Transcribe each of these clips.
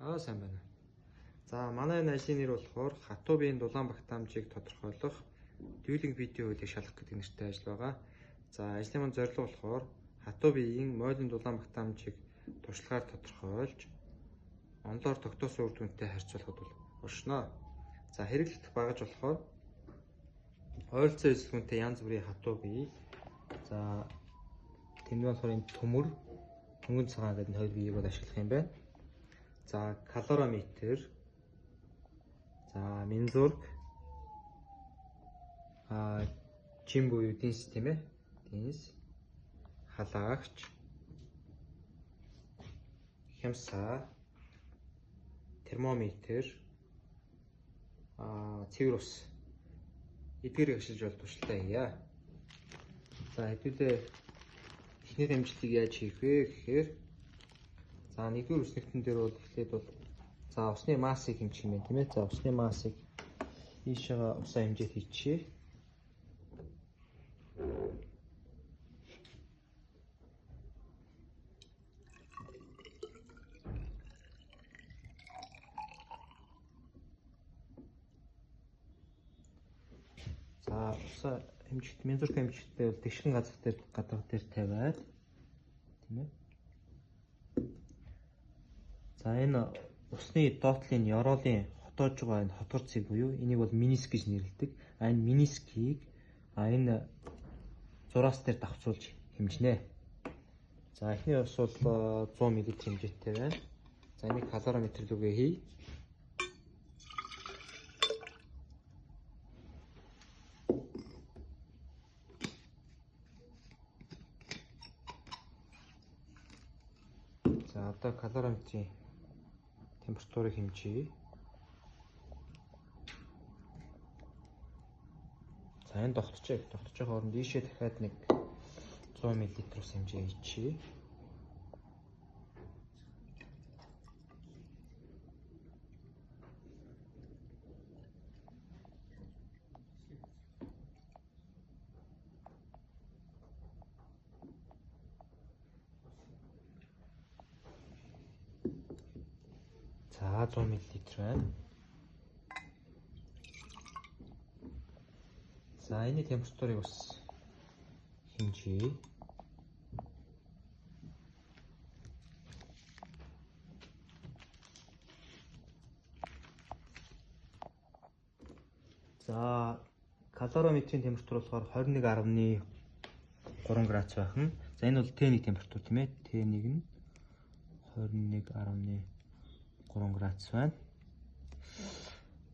Сайн байна. За манай энэ ажлын нэр болохоор хатуу биеийн дулаан багтаамжийг тодорхойлох дүүлэнх видео хөлийг шалгах гэдэг нэртэй ажил байгаа. За ажлын маань зорилго болохоор хатуу биеийн мойлын дулаан багтаамжийг туршлагаар тодорхойлж онлоор тогтоосон үр дүнтэй харьцуулахад бол оршино. За хэрэглэх багаж болохоор ойролцоо эзлэгүнтэй янз бүрийн хатуу бие. За тэнд болохоор энэ төмөр, хөнгөн цагаан гэдэг хоёр биеийг бол ашиглах юм байна. За калориметр, за мензург, жим буюу динс тийм ээ, динс, халагч, хямсаа, термометр, цэвэр ус эдгээрийг ашиглаж бол туршилтаа хийя. За хэдүүлээ техник амжилтыг яаж хийх вэ гэхээр за нэгдүгээр үснэгтэн дээр бол эхлээд бол за усны массыг хэмжих юм байна тийм ээ. За усны массыг ийшээ усаа хэмжээд хийчихье. За усаа хэмжихт мензурк хэмжихтэй бол тэгшин газар дээр гадарга дээр тавиад тийм ээ. За энэ усны доотлын ёроолын хотоож байгаа энэ хотгорцыг буюу энийг бол миниск гэж нэрлэдэг. Энэ минискийг энэ зураас дээр давцуулж хэмжинэ. За эхний ус бол 100 мл хэмжээтэй байна. За энийг калориметр рүүгээ хий. За одоо калориметрийн температурыг хэмжиж. За энэ тогтчих хооронд ийшээ дахиад нэг 100 мл ус хэмжээ хийчихье. За 100 мл байна. За энэ температурыг бас хэмжиж. За калориметрийн температур болохоор 21.3 градус байна. За энэ бол Т1 температур тийм ээ. Т1 нь 21.3 градус байна.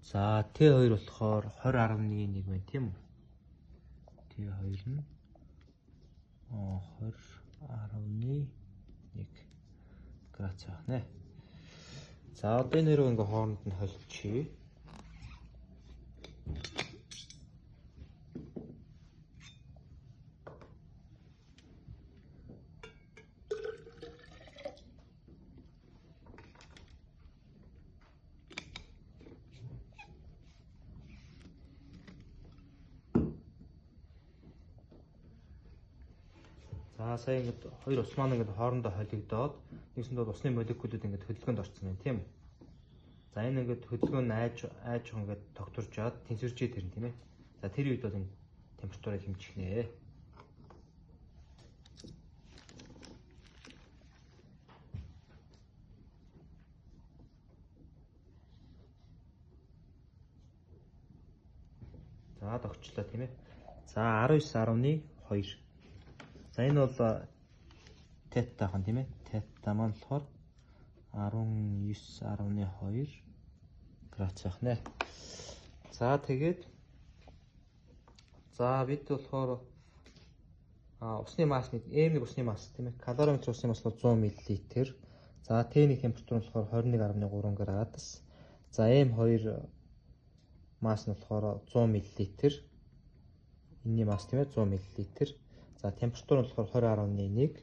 За Т2 болохоор 20.1 байна тийм үү? Т2 нь 20.1 градус байна. За одоо энэ хоёрыг ингээ хооронд нь холилчихъя. За сая ингээд хоёр ус маань ингээд хоорондоо холигдоод нэгсэнд бол усны молекулууд ингээд хөдөлгөөнд орсон байна тийм үү. За энэ ингээд хөдөлгөөн нь айж ингээд тогтворж жаад тэнцвэржээд ирнэ тийм ээ. За тэр үед бол энэ температурыг хэмжих нэ. За тогтчлоо тийм ээ. За 19.2. За энэ бол тета хан тийм ээ. Тета маань болохоор 19.2 градус байна. За тэгээд за бид болохоор усны масс нэг М1 усны масс тийм ээ. Калориметр усны масс бол 100 мл. За Т1 температур нь болохоор 21.3 градус. За М2 масс нь болохоор 100 мл. Энэний масс тийм ээ 100 мл. За температур нь болохоор 20.1.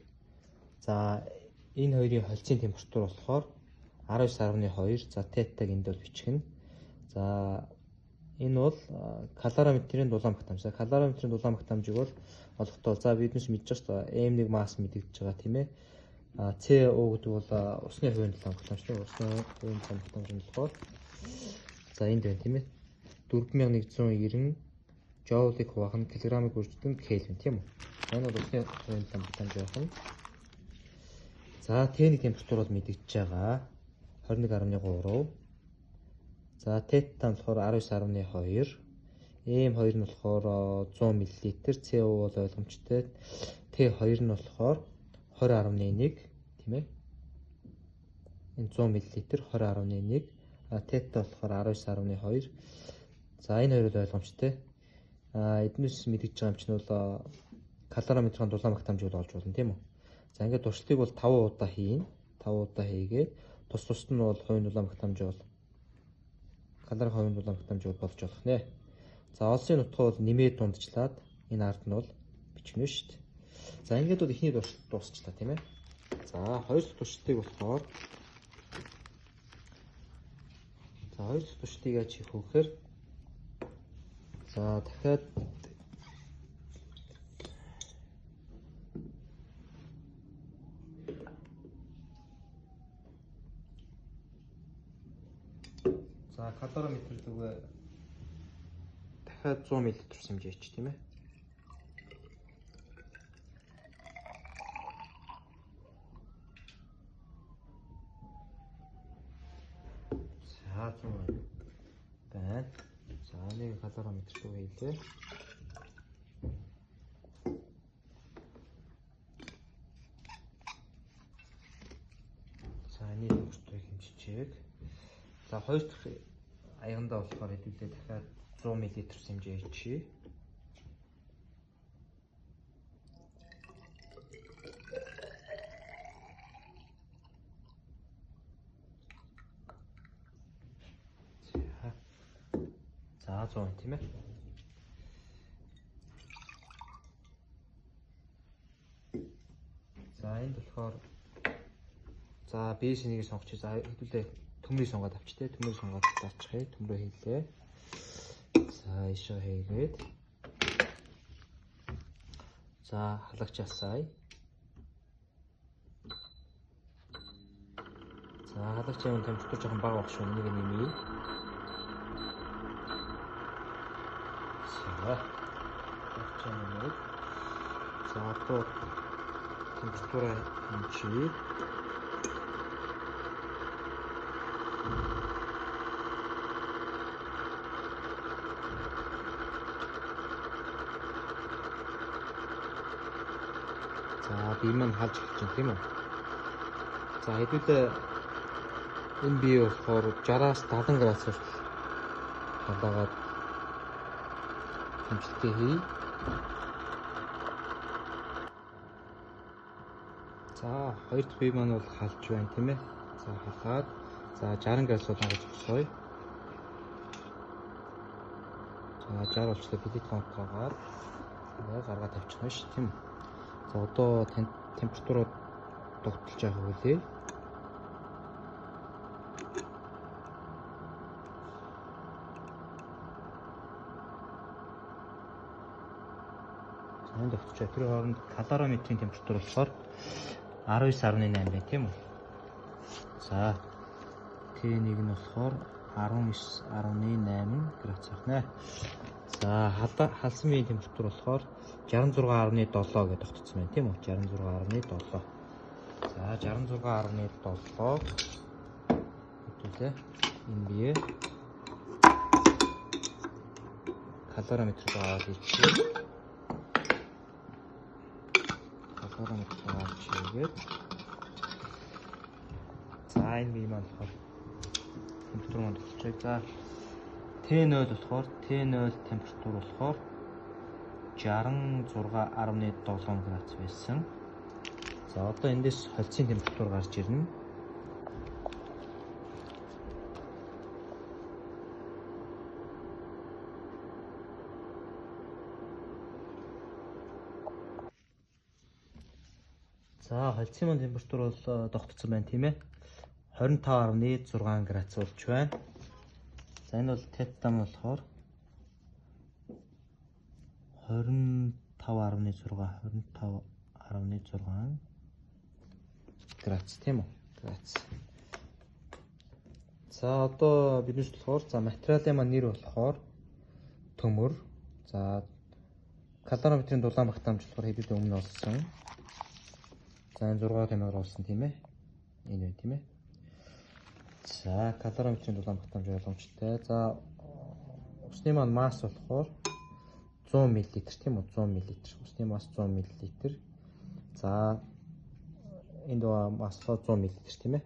За энэ хоёрын холцын температур болохоор 19.2. За тетаг энд бол бичгэнэ. За энэ бол калориметрийн дулаан багтаамж. За калориметрийн дулаан багтаамжийг бол олохдоо за биднес мэдж байгаа шүү дээ. М1 масс мэдэгдэж байгаа тийм ээ. CO гэдэг бол усны хувийн долоон багтаамжтай. Усны хувийн долоон багтаамж нь болохоор за энд байна тийм ээ. 4190 жоулыг хуваах нь килограммыг бүрддэг Кельвин тийм үү? Энэ бол усны хувийн долоон багтаамж байна. За Т-ний температур бол мэдэгдэж байгаа 21.3. За тета нь болохоор 19.2. M2 нь болохоор 100 мл, CO бол ойлгомжтой. Т2 нь болохоор 20.1 тийм ээ. Энэ 100 мл 20.1. Тета болохоор 19.2. За энэ хоёр бол ойлгомжтой. Эднээс мэдэгдэж байгаа юм чинь бол калориметрын дулаан багтаамж бол олж болно тийм үү? За ингээд туршлагыг бол 5 удаа хийн. 5 удаа хийгээд тусад нь бол хувийн дулаан багтаамж бол калорийн хувийн дулаан багтаамж болж болох нэ. За олонсын нутгаа бол нэмээд дундчлаад энэ ард нь бол бичгэнэ шүү дээ. За ингээд бол эхний туршлага дуусчлаа тийм ээ. За хоёр дахь туршлагыг болохоор хоёр дахь туршлагыг яаж хийх вэ гэхээр за дахиад за калориметр зүгээ дахиад 100 мл хэмжээч тийм ээ. За 100 байна. За нэг калориметр зүгээ хийлээ. За энэ температурыг хэмжиж. За хоёр дахь аягандаа болохоор хэдүүлээ дахиад 100 мл хэмжээ хийчихье. За 100 тийм ээ. За энд болохоор за бэснийг сонгочих. За хэдүүлээ төмрийг сонгоод авчтэй. Төмрийг сонгоод авчихъя. Төмрөө хийлээ. За ишээ хийгээд. За халагч асаая. За халагчийн температур жоохон бага байх шүү. Энийг нэмье. За халагчийн нэмээд. За одоо температураа хэмжиж. За бие маань халж эхэлж байна тийм үү? За хэдүүлээ энэ бие болохоор 60-аас 70 градусаар халаагаад хэмжлэгээ хий. За хоёр дахь бие маань бол халж байна тийм ээ? За халаад за 60 градусаар хангаж босгоё. За 60 болчлоо пилитонтойгоор гаргаад тавьчихна ш тийм үү? За одоо температураа тогтолж байгаа хөлөө. За энэ тогтолж байгаа. Тэр хооронд калориметрийн температур болохоор 19.8 байна тийм үү? За Т1 нь болохоор 19.8 градус байна. За халсан биеийн температур болохоор 66.7 гэж тогтцсон байна тийм үү? 66.7. За 66.7 хэвлээ. Энэ бие калориметр аваад хийчихээ. Калориметр аваад хийгээд. За энэ бие маань болохоор температур маань болчихъя. За Т0 болохоор Т0 температур болохоор 66.7 градус байсан. За одоо эндээс холцын температур гарч ирнэ. За холцын маань температур бол тогтцсон байна тийм ээ. 25.6 градус болж байна. За энэ бол тета нь болохоор 25.6 Грац тийм үү? Грац. За одоо биднес болохоор за материалын маань нэр болохоор төмөр. За калориметрийн дулаан багтаамж болохоор хэдүүд өмнө олсон. За энэ 6 тэмээр олсон тийм ээ. Энэ үү тийм ээ. За калориметрийн дулаан багтаамж ойлгомжтой. За усны маань масс болохоор 100 мл тийм үү? 100 мл. Усны масс 100 мл. За энэ доо масс 100 мл тийм ээ.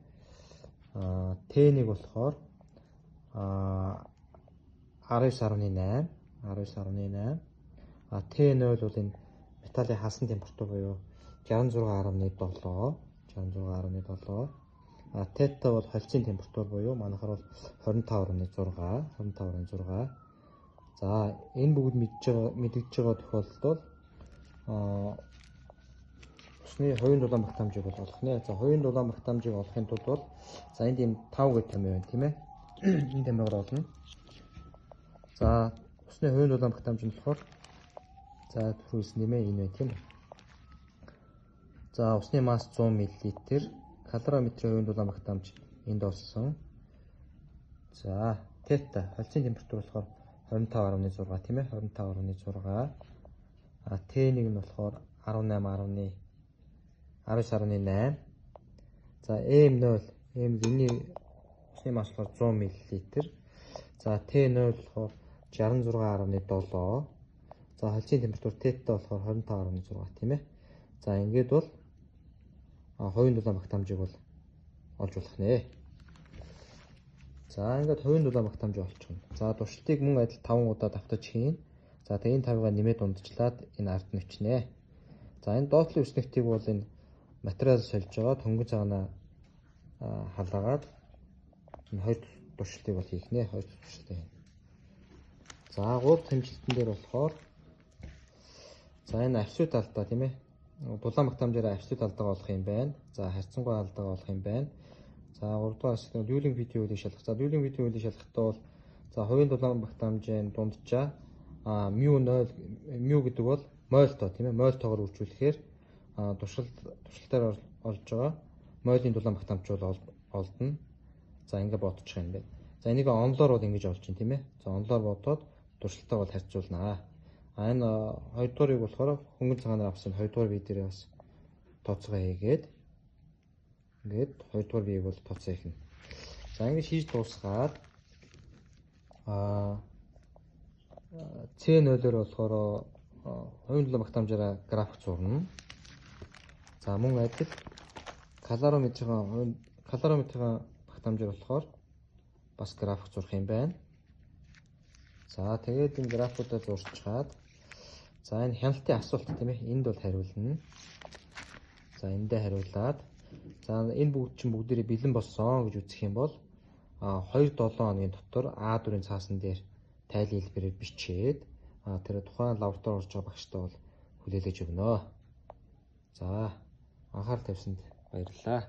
Т1 болохоор 19.8 19.8. Т0 бол энэ металлын хасан температур буюу 66.7 66.7. Тета бол холцын температур буюу манайхаар бол 25.6 25.6. За энэ бүгд мэдэгдэж байгаа тохиолдолд усны хувийн дулаан багтаамжийг бол олох нэ. За хувийн дулаан багтаамжийг олохын тулд бол за энд ийм 5 гэх тэмээ байна тийм ээ. Энэ тэмээгээр олно. За усны хувийн дулаан багтаамж нь болохоор за түрүүс нэмээ энэ байна тийм үү. За усны масс 100 мл, калориметрийн хувийн дулаан багтаамж энд олсон. За тета холцын температур болохоор 25.6 тийм ээ. 25.6. Т1 нь болохоор 19.8. За М0 энэний усны масс болохоор 100 мл. За Т0 болохоор 66.7. За холцын температур тета болохоор 25.6 тийм ээ. За ингээд бол хувийн дулаан багтаамжийг бол олж болох нэ. За ингээд хувийн дулаан багтаамжийг олчихно. За туршилтыг мөн адил 5 удаа давтаж хийн. За тэгээ энэ 5-ыг нэмээд дундчлаад энэ ард нь өчнэ. За энэ доотлын үснэгтийг бол энэ материал сольж байгаа төнгөн цагаанаа халаагаад энэ хоёр туршилтыг бол хийх нэ. Хоёр туршилтыг хийнэ. За гурав хэмжилтэн дээр болохоор за энэ абсолют алдаа тийм ээ. Дулаан багтаамжаараа абсолют алдаага олох юм байна. За харьцангуй алдаага олох юм байна. За 3 дугаар хэсэг дюйлинг видео үлийг шалгах. За дюйлинг видео үлийг шалгахдаа бол за хувийн дулаан багтаамжийн дунджаа μ0 μ гэдэг бол молтой тийм ээ. Мольтойгоор үржүүлэхээр туршилтаар олж байгаа молийн дулаан багтаамж бол олдно. За ингэ бодчих юм байна. За энийг онлоор бол ингэж олж чинь тийм ээ. За онлоор бодоод туршилтаа бол харьцуулнаа. Энэ 2 дугаарыг болохоор хөнгөн цагаанаар авсан 2 дугаар видео бас тооцоо хийгээд ингээд 2 дугаар биеийг бол тооцоо хийх нь. За ингэж хийж дуусгаад C0-оор болохоор хувийн дулаан багтаамжаараа график зурна. За мөн адил калориметрийн багтаамжаар болохоор бас график зурх юм байна. За тэгээд энэ графикуудаа зурчаад за энэ хяналтын асуулт тийм ээ. Энд бол хариулна. За эндээ хариулаад за энэ бүгд чинь бүгдээрээ бэлэн болсон гэж үзэх юм бол 2-7 хоногийн дотор А4-ийн цаасан дээр тайлын хэлбэрээр бичээд тэр тухайн лаборатори орж байгаа багштай бол хүлээлгэж өгнө. За анхаарал тавьсанд баярлалаа.